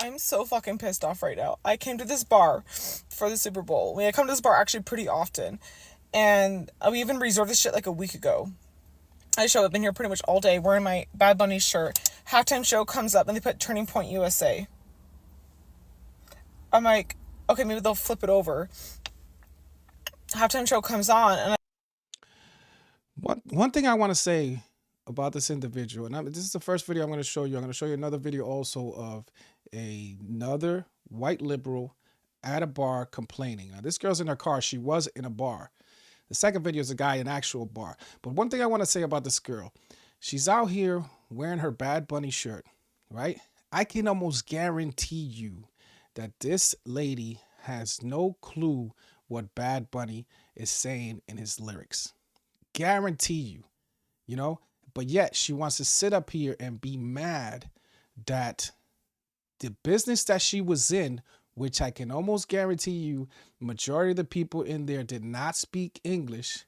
I'm so fucking pissed off right now. I came to this bar for the Super Bowl. I come to this bar actually pretty often. And we even reserved this shit like a week ago. I show up in here pretty much all day wearing my Bad Bunny shirt. Halftime show comes up and they put Turning Point USA. I'm like, okay, maybe they'll flip it over. Halftime show comes on and One thing I want to say about this individual, and this is the first video I'm going to show you. I'm going to show you another video also of another white liberal at a bar complaining. Now, this girl's in her car. She was in a bar. The second video is a guy in an actual bar. But one thing I want to say about this girl, she's out here wearing her Bad Bunny shirt, right? I can almost guarantee you that this lady has no clue what Bad Bunny is saying in his lyrics. Guarantee you, you know? But yet she wants to sit up here and be mad that the business that she was in, which I can almost guarantee you, majority of the people in there did not speak English.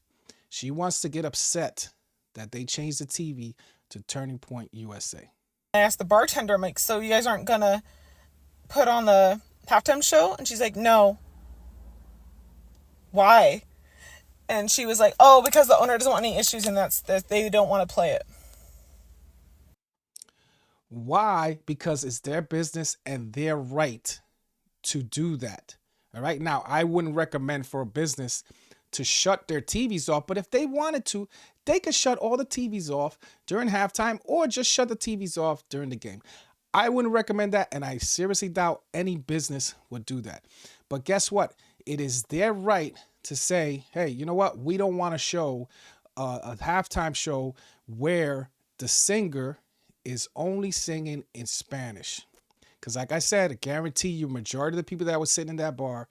She wants to get upset that they changed the TV to Turning Point USA. I asked the bartender, I'm like, so you guys aren't gonna put on the halftime show? And she's like, no. Why? And she was like, oh, because the owner doesn't want any issues and they don't want to play it. Why? Because it's their business and their right to do that. All right. Now, I wouldn't recommend for a business to shut their TVs off, but if they wanted to, they could shut all the TVs off during halftime or just shut the TVs off during the game. I wouldn't recommend that, and I seriously doubt any business would do that. But guess what? It is their right to say, hey, you know what? We don't want to show a halftime show where the singer is only singing in Spanish. Because like I said, I guarantee you majority of the people that were sitting in that bar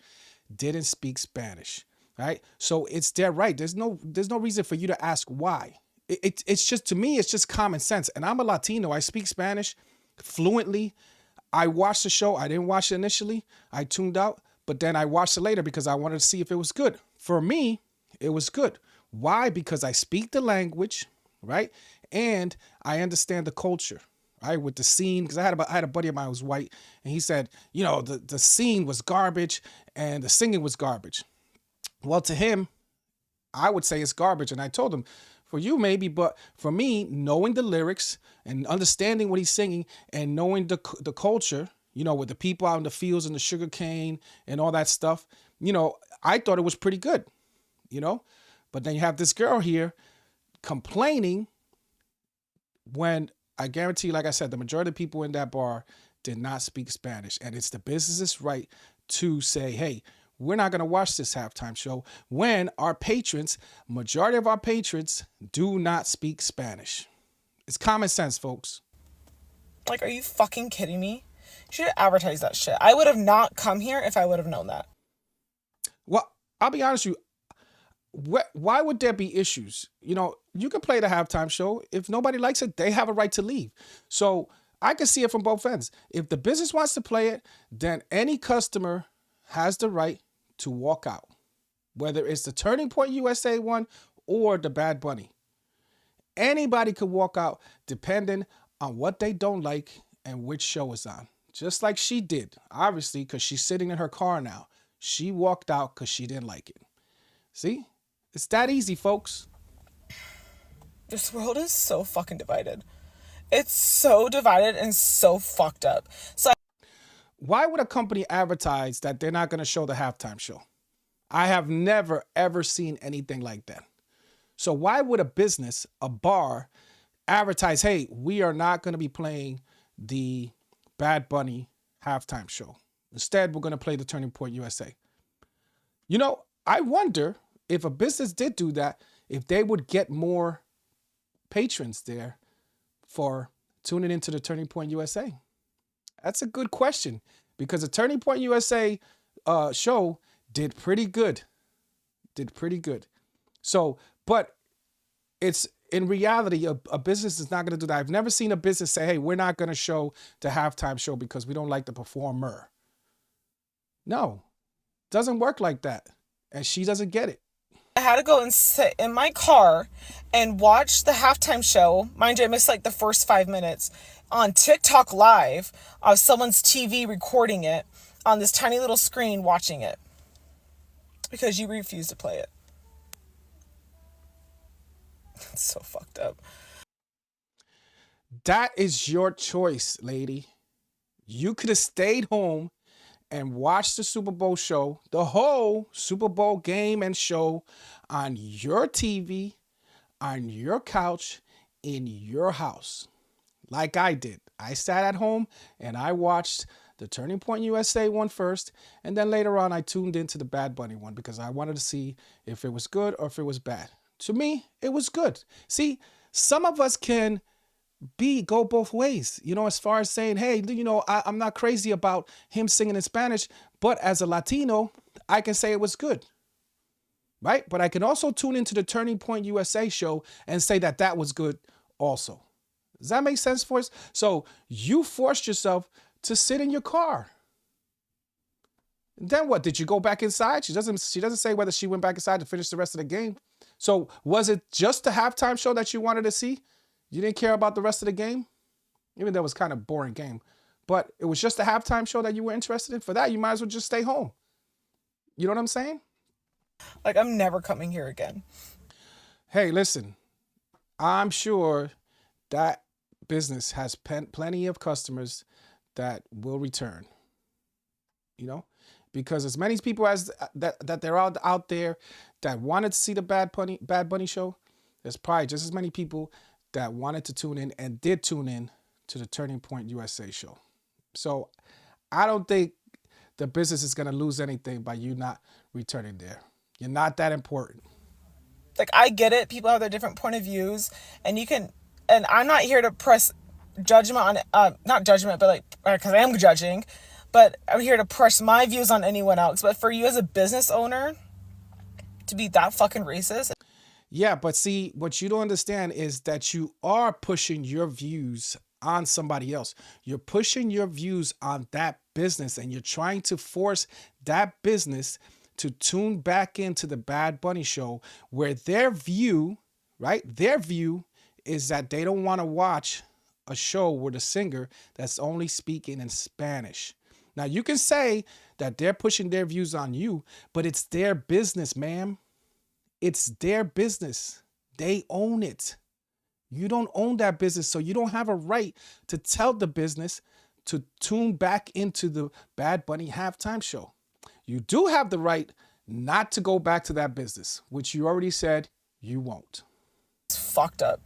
didn't speak Spanish. Right? So it's their right. There's no reason for you to ask why. It's just, to me, it's just common sense. And I'm a Latino. I speak Spanish fluently. I watched the show. I didn't watch it initially. I tuned out, but then I watched it later because I wanted to see if it was good. For me, it was good. Why? Because I speak the language, right? And I understand the culture, right? With the scene, because I had a buddy of mine who was white, and he said, you know, the scene was garbage and the singing was garbage. Well, to him, I would say it's garbage. And I told him, for you maybe, but for me, knowing the lyrics and understanding what he's singing and knowing the culture, you know, with the people out in the fields and the sugar cane and all that stuff, you know, I thought it was pretty good, you know. But then you have this girl here complaining when I guarantee you, like I said, the majority of people in that bar did not speak Spanish. And it's the business's right to say, hey, we're not going to watch this halftime show when our patrons, majority of our patrons, do not speak Spanish. It's common sense, folks. Like, are you fucking kidding me? You should have advertised that shit. I would have not come here if I would have known that. Well, I'll be honest with you. Why would there be issues? You know, you can play the halftime show. If nobody likes it, they have a right to leave. So I can see it from both ends. If the business wants to play it, then any customer has the right to walk out, whether it's the Turning Point USA one or the Bad Bunny. Anybody could walk out depending on what they don't like and which show is on. Just like she did, obviously, because she's sitting in her car now. She walked out because she didn't like it. See? It's that easy, folks. This world is so fucking divided. It's so divided and so fucked up. So Why would a company advertise that they're not going to show the halftime show? I have never, ever seen anything like that. So why would a business, a bar, advertise, hey, we are not going to be playing the Bad Bunny halftime show. Instead, we're going to play the Turning Point USA. You know, I wonder if a business did do that, if they would get more patrons there for tuning into the Turning Point USA. That's a good question because the Turning Point USA show did pretty good. Did pretty good. So, but it's in reality, a business is not going to do that. I've never seen a business say, hey, we're not going to show the halftime show because we don't like the performer. No, doesn't work like that. And she doesn't get it. I had to go and sit in my car and watch the halftime show. Mind you, I missed like the first 5 minutes. on TikTok live of someone's TV recording it on this tiny little screen watching it because you refuse to play it. It's so fucked up. That is your choice, lady. You could have stayed home and watched the Super Bowl show, the whole Super Bowl game and show on your TV, on your couch, in your house, like I did. I sat at home and I watched the Turning Point USA one first, and then later on I tuned into the Bad Bunny one because I wanted to see if it was good or if it was bad. To me, it was good. See, some of us can go both ways, as far as saying, hey, I'm not crazy about him singing in Spanish, but as a Latino, I can say it was good, right? But I can also tune into the Turning Point USA show and say that that was good also. Does that make sense for us? So you forced yourself to sit in your car. And then what? Did you go back inside? She doesn't say whether she went back inside to finish the rest of the game. So was it just the halftime show that you wanted to see? You didn't care about the rest of the game? Even though it was kind of a boring game. But it was just the halftime show that you were interested in? For that, you might as well just stay home. You know what I'm saying? Like, I'm never coming here again. Hey, listen. I'm sure that business has plenty of customers that will return. Because as many people as that there are out there that wanted to see the Bad Bunny show, there's probably just as many people that wanted to tune in and did tune in to the Turning Point USA show. So I don't think the business is going to lose anything by you not returning there. You're not that important. Like, I get it. People have their different point of views, and I'm not here to press judgment on, not judgment, but like, because I am judging, but I'm here to press my views on anyone else. But for you as a business owner to be that fucking racist. Yeah, but see, what you don't understand is that you are pushing your views on somebody else. You're pushing your views on that business, and you're trying to force that business to tune back into the Bad Bunny show, where their view, right? Their view is that they don't want to watch a show with a singer that's only speaking in Spanish. Now, you can say that they're pushing their views on you, but it's their business, ma'am. It's their business. They own it. You don't own that business, so you don't have a right to tell the business to tune back into the Bad Bunny halftime show. You do have the right not to go back to that business, which you already said you won't. It's fucked up.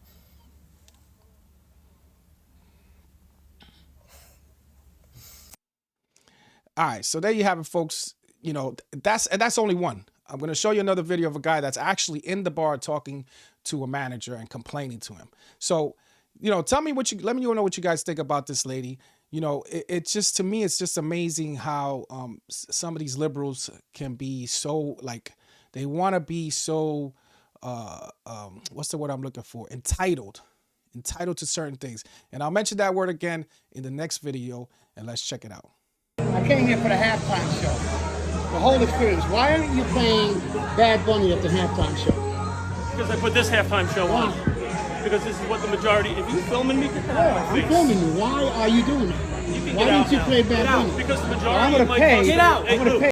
All right, so there you have it, folks. That's only one. I'm going to show you another video of a guy that's actually in the bar talking to a manager and complaining to him. So, let me know what you guys think about this lady. It's just, to me, it's just amazing how some of these liberals can be so, like, they want to be so, what's the word I'm looking for? Entitled to certain things. And I'll mention that word again in the next video, and let's check it out. I came here for the halftime show. The whole experience. Why aren't you playing Bad Bunny at the halftime show? Because I put this halftime show on. Because this is what the majority. If you're filming me, get that out of my face. I'm filming you. Why are you doing that? You can Why get don't out you now. play Bad Get out, Bunny? because the I'm majority gonna of my pay. Get out. I'm gonna pay.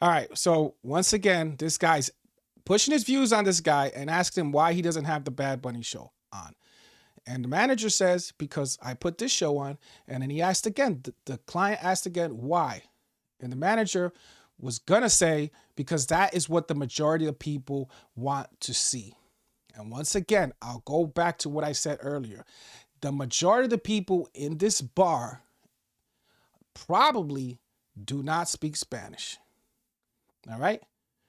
All right. So once again, this guy's pushing his views on this guy and asking him why he doesn't have the Bad Bunny show on. And the manager says, because I put this show on. And then he asked again, the client asked again, why? And the manager was going to say, because that is what the majority of people want to see. And once again, I'll go back to what I said earlier. The majority of the people in this bar probably do not speak Spanish. All right?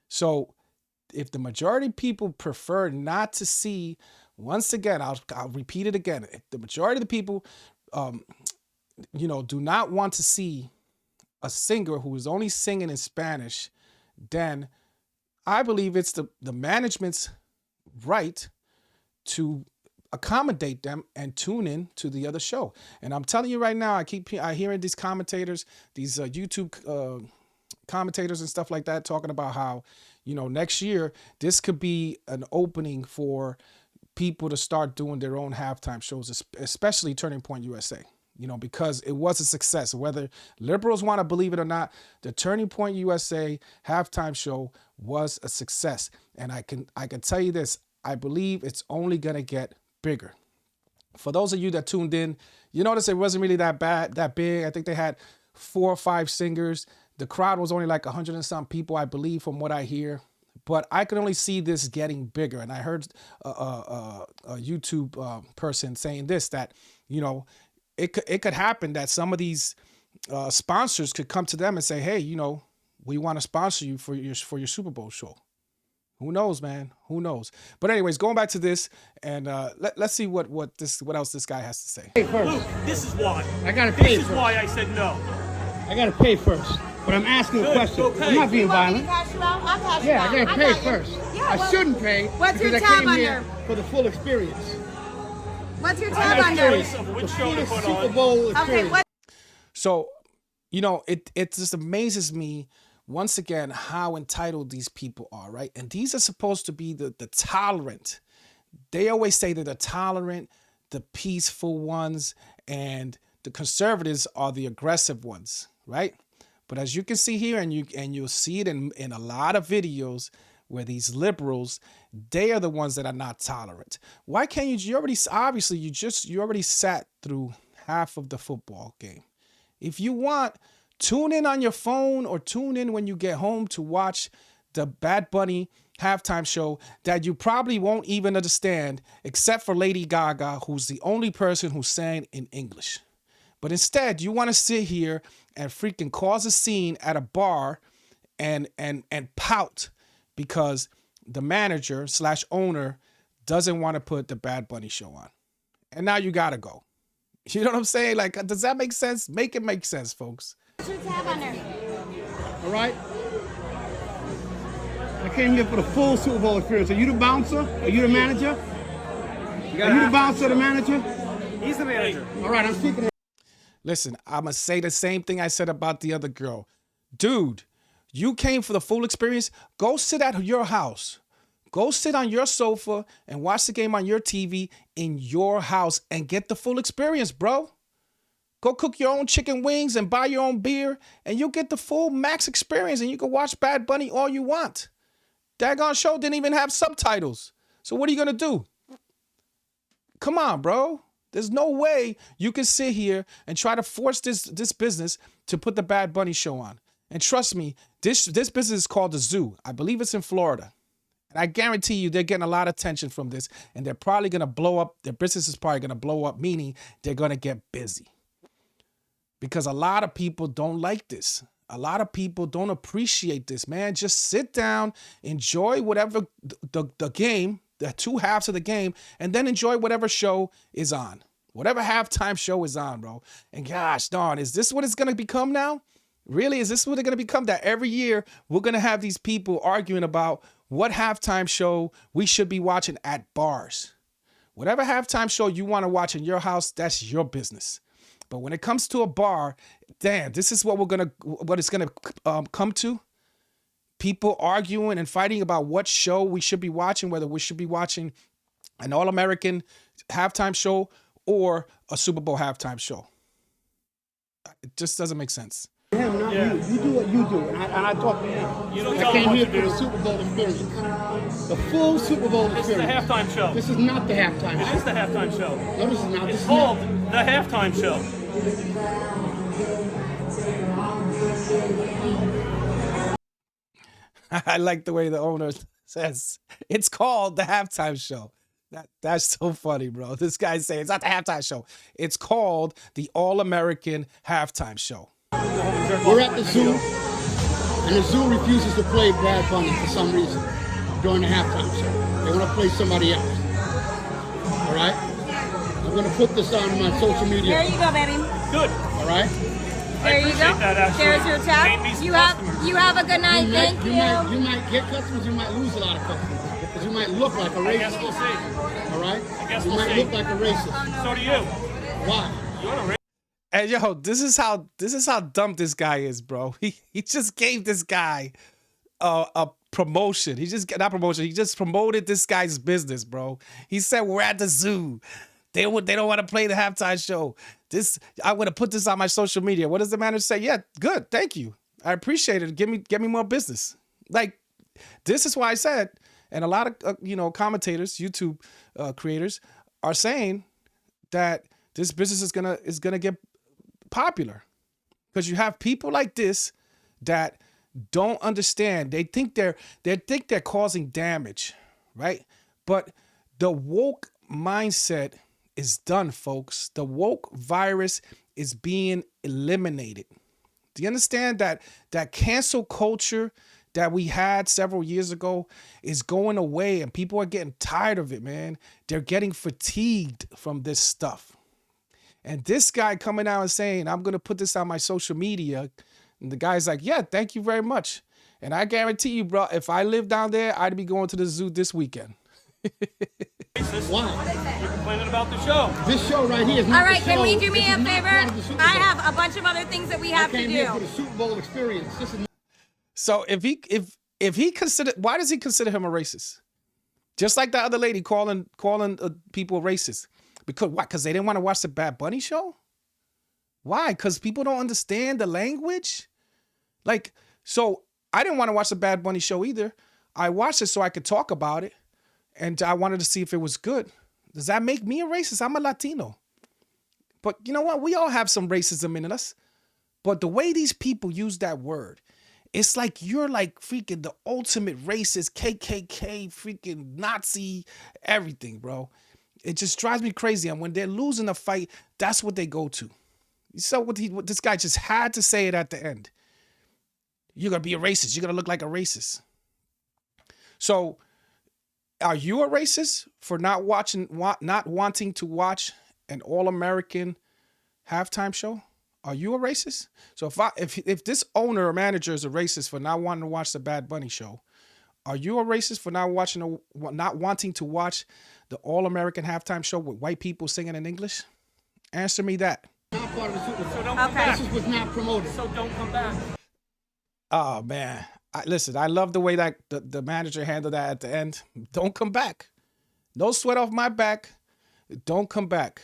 So if the majority of people prefer not to see, once again, I'll repeat it again. If the majority of the people, do not want to see a singer who is only singing in Spanish, then I believe it's the management's right to accommodate them and tune in to the other show. And I'm telling you right now, I hearing these commentators, these YouTube commentators and stuff like that, talking about how, next year, this could be an opening for people to start doing their own halftime shows, especially Turning Point USA. Because it was a success. Whether liberals want to believe it or not, the Turning Point USA halftime show was a success. And I can tell you this, I believe it's only going to get bigger. For those of you that tuned in, you notice it wasn't really that big. I think they had 4 or 5 singers. The crowd was only like 100 and some people, I believe, from what I hear. But I could only see this getting bigger. And I heard a YouTube person saying this, that, it could happen that some of these sponsors could come to them and say, hey, we want to sponsor you for your Super Bowl show. Who knows, man? Who knows? But anyways, going back to this, and let's see what else this guy has to say. Pay first. Luke, this is why. I gotta pay This is first. why I said no. I gotta pay first. But I'm asking a Good, question. go pay. I'm not being You want me to violent. cash you out? I'll cash you Yeah, out. I gotta I pay got you. first. Yeah, I well, shouldn't pay what's your because I tab came here under? for the full experience. What's your I tab gotta under? pay Of which the show to fullest put Super on. Bowl Okay, experience. what? So, it just amazes me once again how entitled these people are, right? And these are supposed to be the tolerant. They always say that the tolerant, the peaceful ones, and the conservatives are the aggressive ones, right? But as you can see here, and you'll see it in a lot of videos where these liberals, they are the ones that are not tolerant. Why can't you already sat through half of the football game. If you want, tune in on your phone or tune in when you get home to watch the Bad Bunny halftime show that you probably won't even understand, except for Lady Gaga, who's the only person who sang in English. But instead, you want to sit here and freaking cause a scene at a bar and pout because the manager / owner doesn't want to put the Bad Bunny show on. And now you got to go. You know what I'm saying? Like, does that make sense? Make it make sense, folks. What's your tab under? All right? I came here for the full Super Bowl experience. Are you the bouncer? Are you the manager? Are you the bouncer or the manager? He's the manager. All right, I'm speaking to Listen, I'm going to say the same thing I said about the other girl. Dude, you came for the full experience. Go sit at your house. Go sit on your sofa and watch the game on your TV in your house and get the full experience, bro. Go cook your own chicken wings and buy your own beer and you'll get the full max experience and you can watch Bad Bunny all you want. Daggone show didn't even have subtitles. So what are you going to do? Come on, bro. There's no way you can sit here and try to force this business to put the Bad Bunny show on. And trust me, this business is called the Zoo. I believe it's in Florida. And I guarantee you they're getting a lot of attention from this. And they're probably going to blow up. Their business is probably going to blow up, meaning they're going to get busy. Because a lot of people don't like this. A lot of people don't appreciate this, man. Just sit down, enjoy whatever the game, the two halves of the game, and then enjoy whatever show is on. Whatever halftime show is on, bro. And gosh darn, is this what it's going to become now? Really? Is this what it's going to become? That every year we're going to have these people arguing about what halftime show we should be watching at bars. Whatever halftime show you want to watch in your house, that's your business. But when it comes to a bar, damn, this is what it's gonna come to. People arguing and fighting about what show we should be watching, whether we should be watching an All-American halftime show or a Super Bowl halftime show. It just doesn't make sense. him, not Yeah. you. You do what you do, and I talk to him. You don't I tell him came what here to for do. the Super Bowl experience. The full Super Bowl This is the experience. halftime show. This is not the halftime It show. is the halftime show. No, this is not. This It's is called not. the halftime show. I like the way the owner says it's called the halftime show. That's so funny, bro. This guy's saying it's not the halftime show. It's called the All-American Halftime Show. We're at the zoo, and the zoo refuses to play Bad Bunny for some reason during the halftime show. They want to play somebody else. All right? I'm going to put this on my social There media. you go, baby. Good. All right? There you appreciate go. that, actually. There's your Made me tab. some You have customers. you have a good night. Thank you. You might get customers, you might lose a lot of customers. Because you might look like a I guess racist. we'll see. All right? guess You we'll might see. look like a racist. So do you. Why? You're the And yo, this is how dumb this guy is, bro. He just gave this guy a promotion. He just not promotion. He just promoted this guy's business, bro. He said we're at the zoo. They don't want to play the halftime show. I want to put this on my social media. What does the manager say? Yeah, good. Thank you. I appreciate it. Get me more business. Like, this is why I said, and a lot of commentators, YouTube creators are saying that this business is gonna get popular because you have people like this that don't understand. They think they're causing damage, right? But the woke mindset is done, folks. The woke virus is being eliminated. Do you understand that cancel culture that we had several years ago is going away, and people are getting tired of it, man. They're getting fatigued from this stuff. And this guy coming out and saying, I'm going to put this on my social media. And the guy's like, yeah, thank you very much. And I guarantee you, bro, if I lived down there, I'd be going to the zoo this weekend. Why? You're complaining about the show. This show right here is All not right, the can show. we do me This a is not favor? part of the Super Bowl. I have a bunch of other things that we have I to came here for do. the Super Bowl experience. This is So if he consider, why does he consider him a racist? Just like the other lady calling people racist. Because why? Because they didn't want to watch the Bad Bunny show? Why? Because people don't understand the language? Like, so I didn't want to watch the Bad Bunny show either. I watched it so I could talk about it. And I wanted to see if it was good. Does that make me a racist? I'm a Latino. But you know what? We all have some racism in us. But the way these people use that word, it's like you're like freaking the ultimate racist, KKK, freaking Nazi, everything, bro. It just drives me crazy. And when they're losing a fight, that's what they go to. So what this guy just had to say it at the end. You're going to be a racist. You're going to look like a racist. So are you a racist for not wanting to watch an All-American halftime show? Are you a racist? So if this owner or manager is a racist for not wanting to watch the Bad Bunny show, are you a racist for not wanting to watch the All-American halftime show with white people singing in English? Answer me that. not part of the Super Bowl. So don't come Okay. back. This was not promoted. So don't come back. Oh man, listen, I love the way that the manager handled that at the end. Don't come back. No sweat off my back. Don't come back.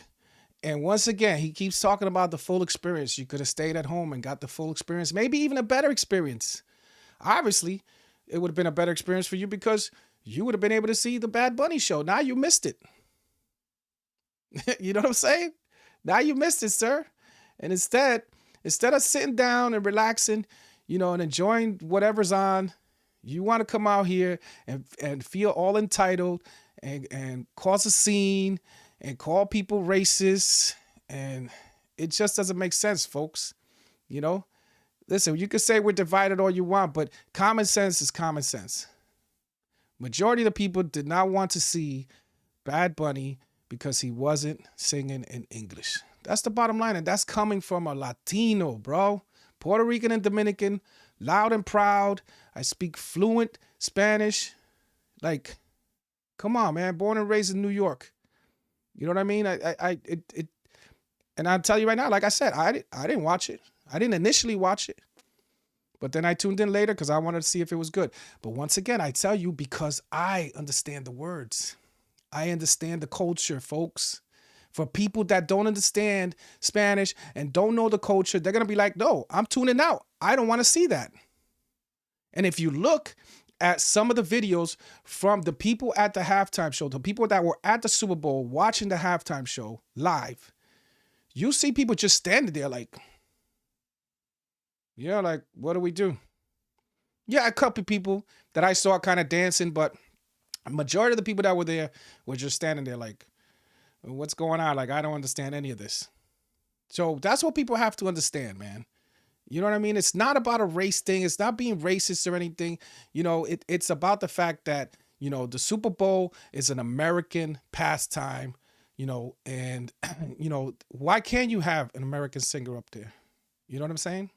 And once again, he keeps talking about the full experience. You could have stayed at home and got the full experience, maybe even a better experience. Obviously, it would have been a better experience for you because you would have been able to see the Bad Bunny show. Now you missed it. You know what I'm saying? Now you missed it, sir. And instead of sitting down and relaxing, and enjoying whatever's on, you want to come out here and feel all entitled and cause a scene and call people racist. And it just doesn't make sense, folks. Listen, you can say we're divided all you want, but common sense is common sense. Majority of the people did not want to see Bad Bunny because he wasn't singing in English. That's the bottom line, and that's coming from a Latino, bro. Puerto Rican and Dominican, loud and proud. I speak fluent Spanish. Like, come on, man. Born and raised in New York. You know what I mean? And I'll tell you right now, like I said, I didn't watch it. I didn't initially watch it. But then I tuned in later because I wanted to see if it was good. But once again, I tell you because I understand the words. I understand the culture, folks. For people that don't understand Spanish and don't know the culture, they're going to be like, no, I'm tuning out. I don't want to see that. And if you look at some of the videos from the people at the halftime show, the people that were at the Super Bowl watching the halftime show live, you see people just standing there like, yeah, like, what do we do? Yeah, a couple people that I saw kind of dancing, but a majority of the people that were there were just standing there like, what's going on? Like, I don't understand any of this. So that's what people have to understand, man. You know what I mean? It's not about a race thing. It's not being racist or anything. It's about the fact that, the Super Bowl is an American pastime, and, why can't you have an American singer up there? You know what I'm saying?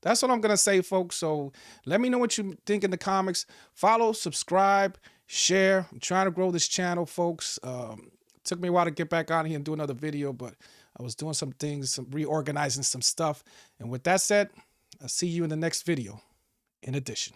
That's what I'm going to say, folks. So let me know what you think in the comments. Follow, subscribe, share. I'm trying to grow this channel, folks. Took me a while to get back on here and do another video, but I was doing some things, reorganizing some stuff. And with that said, I'll see you in the next video. In addition.